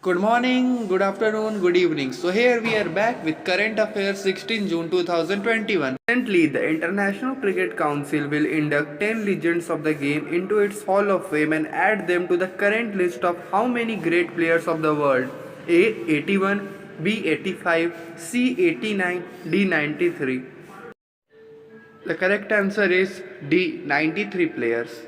Good morning, good afternoon, good evening. So here we are back with Current Affairs 16 June 2021. Recently, the International Cricket Council will induct 10 legends of the game into its Hall of Fame and add them to the current list of how many great players of the world. A 81, B 85, C 89, D 93. The correct answer is D 93 players.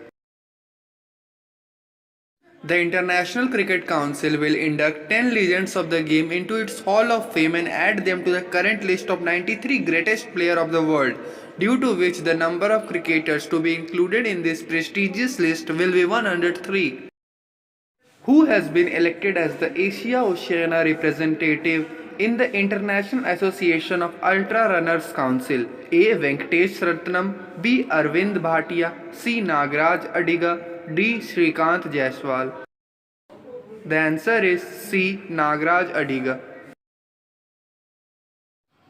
The International Cricket Council will induct 10 legends of the game into its Hall of Fame and add them to the current list of 93 greatest players of the world, due to which the number of cricketers to be included in this prestigious list will be 103. Who has been elected as the Asia Oceania representative in the International Association of Ultra Runners Council? A. Venkatesh Ratnam, B. Arvind Bhatia, C. Nagraj Adiga, D. Shrikant Jaiswal. The answer is C. Nagraj Adiga.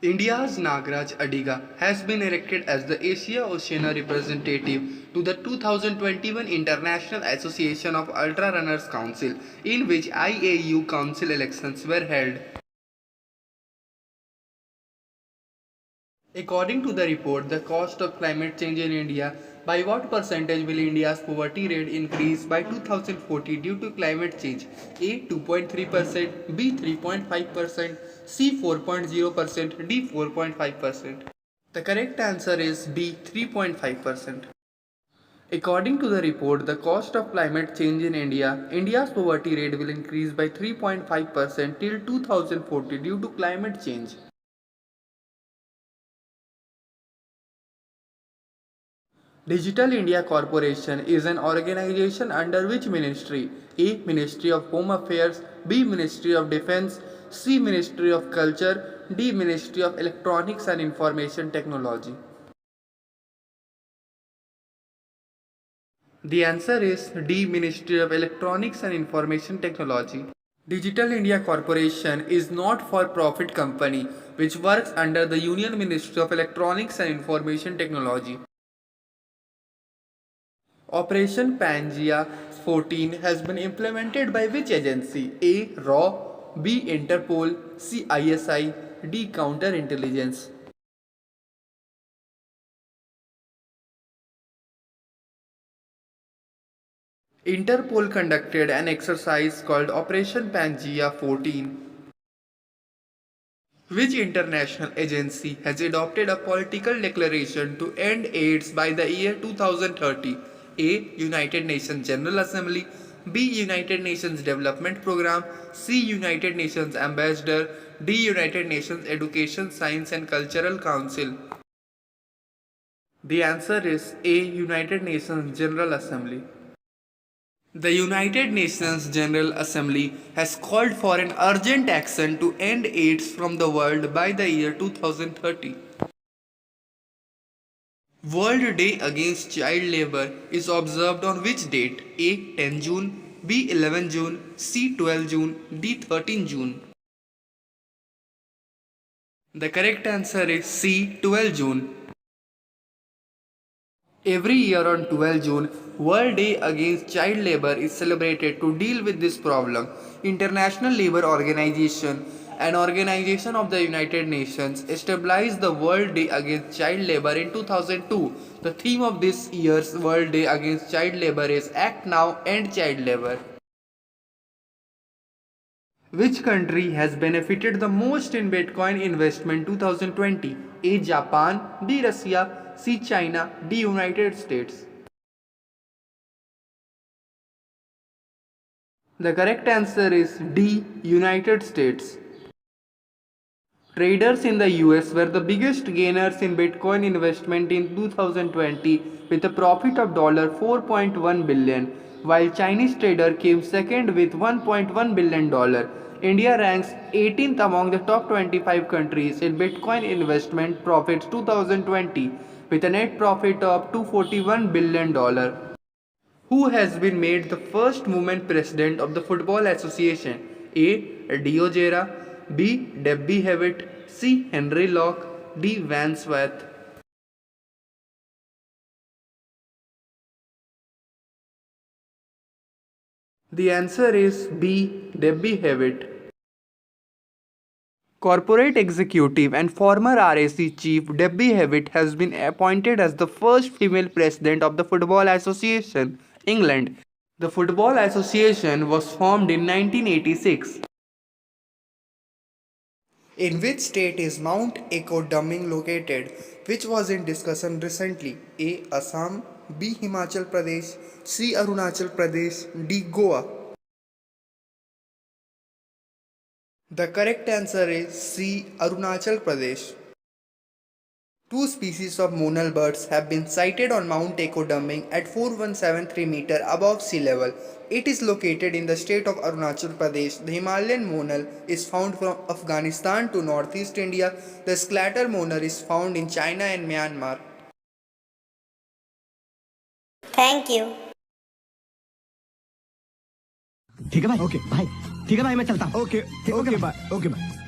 India's Nagraj Adiga has been elected as the Asia Oceania representative to the 2021 International Association of Ultra Runners Council, in which IAU Council elections were held. According to the report, the cost of climate change in India, by what percentage will India's poverty rate increase by 2040 due to climate change? A 2.3%, B 3.5%, C 4.0%, D 4.5%. The correct answer is D 3.5%. According to the report, the cost of climate change in India, India's poverty rate will increase by 3.5% till 2040 due to climate change. Digital India Corporation is an organization under which ministry? A. Ministry of Home Affairs, B. Ministry of Defense, C. Ministry of Culture, D. Ministry of Electronics and Information Technology. The answer is D. Ministry of Electronics and Information Technology. Digital India Corporation is not for profit company which works under the Union Ministry of Electronics and Information Technology. Operation Pangea 14 has been implemented by which agency? A. RAW, B. Interpol, C. ISI, D. Counterintelligence. Interpol conducted an exercise called Operation Pangea 14. Which international agency has adopted a political declaration to end AIDS by the year 2030? A. United Nations General Assembly, B. United Nations Development Programme, C. United Nations Ambassador, D. United Nations Education, Science and Cultural Council. The answer is A. United Nations General Assembly. The United Nations General Assembly has called for an urgent action to end AIDS from the world by the year 2030. World Day Against Child Labour is observed on which date? A. 10 June, B. 11 June, C. 12 June, D. 13 June. The correct answer is C. 12 June. Every year on 12 June, World Day Against Child Labour is celebrated to deal with this problem. International Labour Organization, an organization of the United Nations, established the World Day Against Child Labour in 2002. The theme of this year's World Day Against Child Labour is Act Now, End Child Labour. Which country has benefited the most in Bitcoin investment 2020? A. Japan, B. Russia, C. China, D. United States. The correct answer is D. United States. Traders in the US were the biggest gainers in Bitcoin investment in 2020 with a profit of $4.1 billion, while Chinese trader came second with $1.1 billion. India ranks 18th among the top 25 countries in Bitcoin investment profits 2020 with a net profit of $241 billion. Who has been made the first woman president of the Football Association? A. Dio Jera, B. Debbie Hewitt, C. Henry Locke, D. Van Swath. The answer is B. Debbie Hewitt. Corporate executive and former RAC chief Debbie Hewitt has been appointed as the first female president of the Football Association, England. The Football Association was formed in 1986. In which state is Mount Echo Dumming located, which was in discussion recently? A. Assam, B. Himachal Pradesh, C. Arunachal Pradesh, D. Goa. The correct answer is C. Arunachal Pradesh. Two species of monal birds have been sighted on Mount Echo Dumming at 4173 meter above sea level. It is located in the state of Arunachal Pradesh. The Himalayan monal is found from Afghanistan to northeast India. The sclater monal is found in China and Myanmar. Thank you. ठीक है भाई, okay भाई, ठीक है भाई, मैं चलता हूँ। Okay okay bye, okay bye.